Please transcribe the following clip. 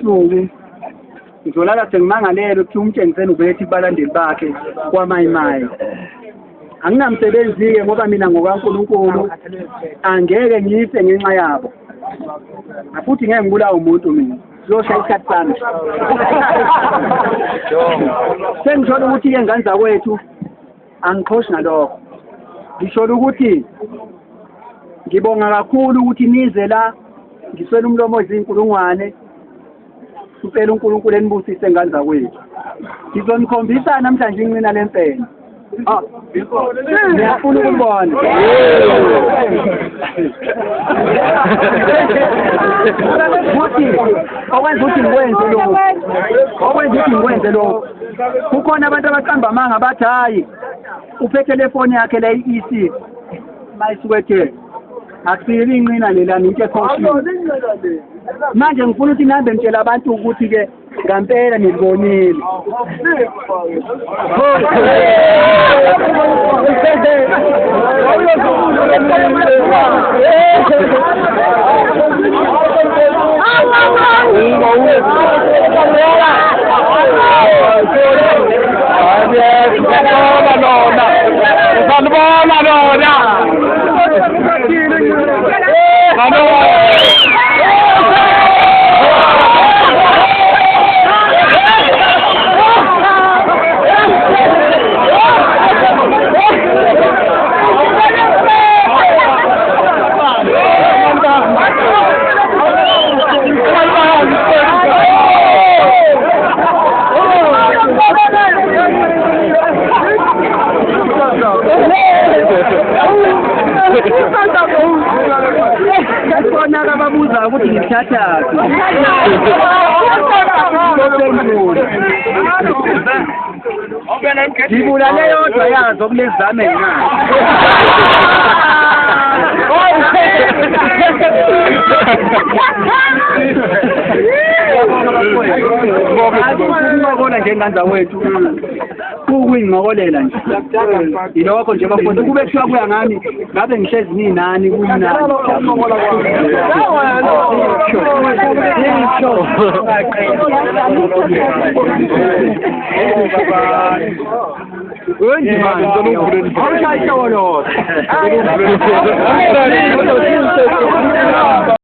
Suku ngizolala sengimangalele ukuthi umtshengiseni ubethi balandeli bakhe kwaMayimayi. Anginamsebenzi ke ngoba mina ngokaNkulunkulu angeke ngife ngenxa yabo. Futhi ngeke ngibulawe umuntu mina. Sizoshaya isikhathi sami. Sengisholo ukuthi ke ngane zakwethu angikhoshi nalokho. Ngisholo ukuthi ngibonga kakhulu ukuthi nize la ngiswela umlomo izinkulungwane. Ucela uNkulunkulu enibusise ngane zakwethu. Ngizonikhombisa namhlanje inqina lempela. Ngiyafuna ukubona. Futhi okwenza ukuthi ngikwenze lokho. Okwenza ukuthi ngikwenze lokho. Kukhona abantu abaqamba amanga bathi hayi uphethe telefoni yakhe la i-EC. Mayisukwethe. Akusiyile inqina lelana into ekhosini. Manje ngifuna ukuthi nihambe nitshela abantu ukuthi ke ngampela nilibonile. Khona ababuza ukuthi ngithatha ngibulale yodwa yazo kulezame ngibona njengane zawethu kuyinqokolela nje yilokho nje bafuna kube kuthiwa kuya ngami ngabe ngihlezi nginani kuyinani Wengi manje ngizoluvula awushayisha wona